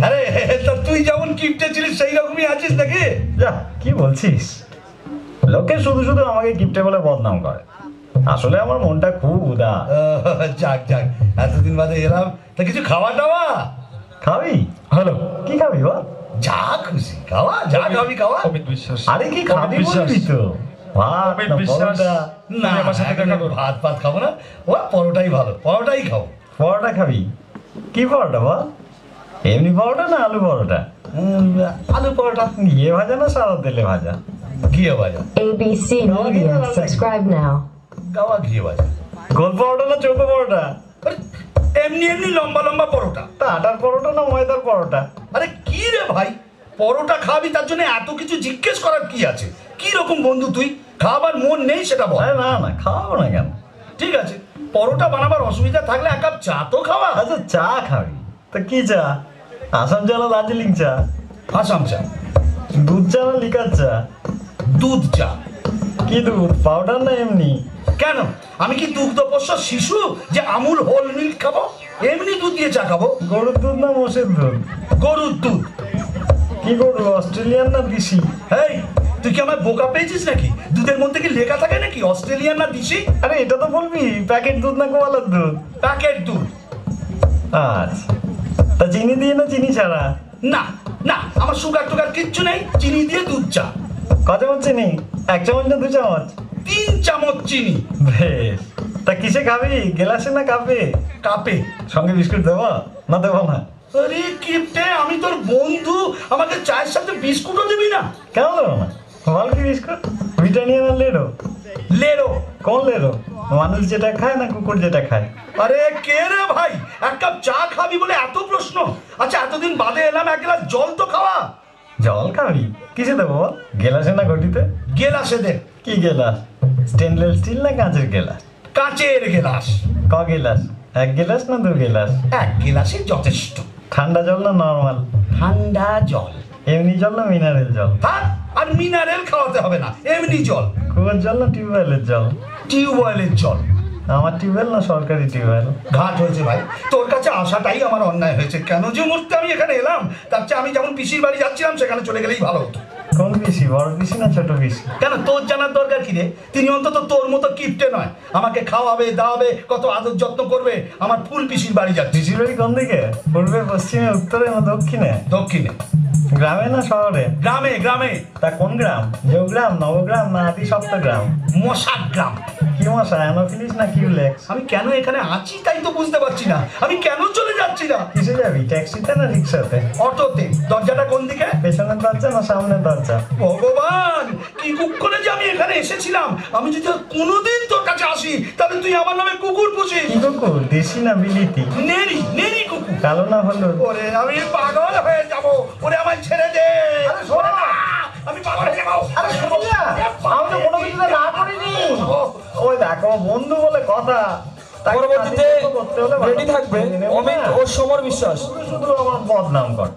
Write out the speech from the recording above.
আরে তা তুই যেমন কিপটে ছিলিস সেই রকমই আছিস নাকি? যা কি বলছিস, লোকে শুধু শুধু আমাকে কিপটে বলে বদনাম করে, আসলে আমার মনটা খুব উদার। যাক যাক, এতদিন বাদে এলাম, তা কিছু খাওয়া দাওয়া? খাবি? হ্যালো, কি খাবি বল? যা খুশি খাওয়া, যা খাবি খাওয়া। আরে কি খাবি বলবি তো? ভাত না পরোটা? না ভাত ভাত খাবো না, ও পরোটাই ভালো, পরোটাই খাও। পরোটা খাবি? কি পরোটা বল? এমনি পরোটা না আলু পরোটা? আলু পরোটা। ঘিয়ে ভাজা না সাদা তেলে ভাজা? ঘিয়ে ভাজা। ABC Media, subscribe now. গাওয়া ঘিয়ে ভাজা। গোল পরোটা না চৌকো পরোটা? এমনি এমনি লম্বা লম্বা পরোটা। তা আটার পরোটা না ময়দার পরোটা? আরে কি রে ভাই, পরোটা খাবি তার জন্য এত কিছু জিজ্ঞেস করার কি আছে? কি রকম বন্ধু তুই, খাবার মন নেই সেটা বল। না না খাওয়াবো না কেন? ঠিক আছে, পরোটা বানাবার অসুবিধা থাকলে এক কাপ চা তো খাওয়া। আচ্ছা চা খাবি, তা কি চা? আসাম চা না দার্জিলিং চা? আসাম চা। দুধ চা না লিকার চা? দুধ চা। কি দুধ, পাউডার না এমনি? কেন, আমি কি দুগ্ধপোষ্য শিশু যে আমুল হোল মিল্ক খাবো? এমনি দুধ দিয়ে চা খাবো। গরুর দুধ না মোষের দুধ? গরুর দুধ। কি গরু, অস্ট্রেলিয়ান না দেশি? এই তুই কি আমার বোকা পেয়েছিস নাকি? দুধের মধ্যে কি লেখা থাকে নাকি অস্ট্রেলিয়ান না দেশি? আরে এটা তো বলবি প্যাকেট দুধ না গোয়ালার দুধ? প্যাকেট দুধ। আচ্ছা, তা চিনি দিয়ে না চিনি ছাড়া? না না, আমার সুগার টুগার কিচ্ছু নেই, চিনি দিয়ে দুধ চা। কত চামচ চিনি? 1 চামচ না 2 চামচ? 3 চামচ চিনি। বেশ, তা কিসে খাবি, গ্লাসে না কাপে? কাপে। সঙ্গে বিস্কুট দেবো না দেবো না? আরে কিপটে, আমি তোর বন্ধু, আমাকে চায়ের সাথে বিস্কুটও দিবি না? কেন দেবো না বল, কি বিস্কুট? ব্রিটানিয়া না লেরো? লেরো। কোন লেরো, মানুষ যেটা খায় না কুকুর যেটা খায়? আরে কে রে ভাই, এক কাপ চা খাবি বলে এত প্রশ্ন? আচ্ছা এতদিন বাদে এলাম, এক গ্লাস জল তো খাওয়া। জল খাবি? কিসে দেবো বল, গেলাসে না ঘটিতে? গেলাসে দে। কি গেলাস, স্টেনলেস স্টিল না কাঁচের গেলাস? কাচের গেলাস। ক গেলাস, 1 গেলাস না 2 গেলাস? এক গেলাসে যথেষ্ট। ঠান্ডা জল না নর্মাল? ঠান্ডা জল। এমনি জল না মিনারেল জল? হ্যাঁ, আর মিনারেল খাওয়াতে হবে না, এমনি জল। কুয়োর জল না টিউবওয়েলের জল? টিউবওয়েলের জল। আমার টিউবওয়েল না সরকারি টিউবওয়েল? ঘাট হয়েছে ভাই, তোর কাছে আসাটাই আমার অন্যায় হয়েছে। কেন যে মুহূর্তে আমি এখানে এলাম, তার চেয়ে আমি যেমন পিসির বাড়ি যাচ্ছিলাম সেখানে চলে গেলেই ভালো হতো। কোন পিসি, বড় পিসি না ছোট পিসি? কেন, তোর জানার দরকার কি রে? তিনি অন্তত তোর মতো কিপটে নয়, আমাকে খাওয়াবে দাওয়াবে, কত আদর যত্ন করবে। আমার ফুল পিসির বাড়ি যাচ্ছি। পিসির বাড়ি কোন দিকে, পূর্বে পশ্চিমে উত্তরে না দক্ষিণে? দক্ষিণে। গ্রামে না শহরে? গ্রামে। গ্রামে। তা কোন গ্রাম, জৌগ্রাম, নবগ্রাম না আদি সপ্তগ্রাম? মশাক গ্রাম। কি মশা, অ্যানোফিলিস না কিউলেক্স? আমি কেন এখানে আছি তাই তো বুঝতে পারছি না, আমি কেন চলে যাচ্ছি না। কিসে যাবি, ট্যাক্সিতে না রিক্সাতে? অটোতে। দরজাটা কোন দিকে? পেছনের দরজা না সামনের দরজা? ভগবান, কি কুকুরে যে আমি এখানে এসেছিলাম। আমি যদি আর কোনোদিন তোর কাছে আসি তাহলে তুই আমার নামে কুকুর পুষিস। কি কুকুর, দেশি না বিলিতি? নেরি নেরি কুকুর। কালো না হলুদ? ওরে আমি পাগল হয়ে যাবো, ওরে আমায় ছেড়ে দে। ওরে না, আমি পাগল হয়ে যাবো। আরে শোন না, আমি তো কোনো কিছুতে না করিনি। ওই দেখো বন্ধু বলে কথা, পরবর্তীতে রেডি থাকবে অমিত ও সমর বিশ্বাস। শুধু শুধু আমার বদনাম কর।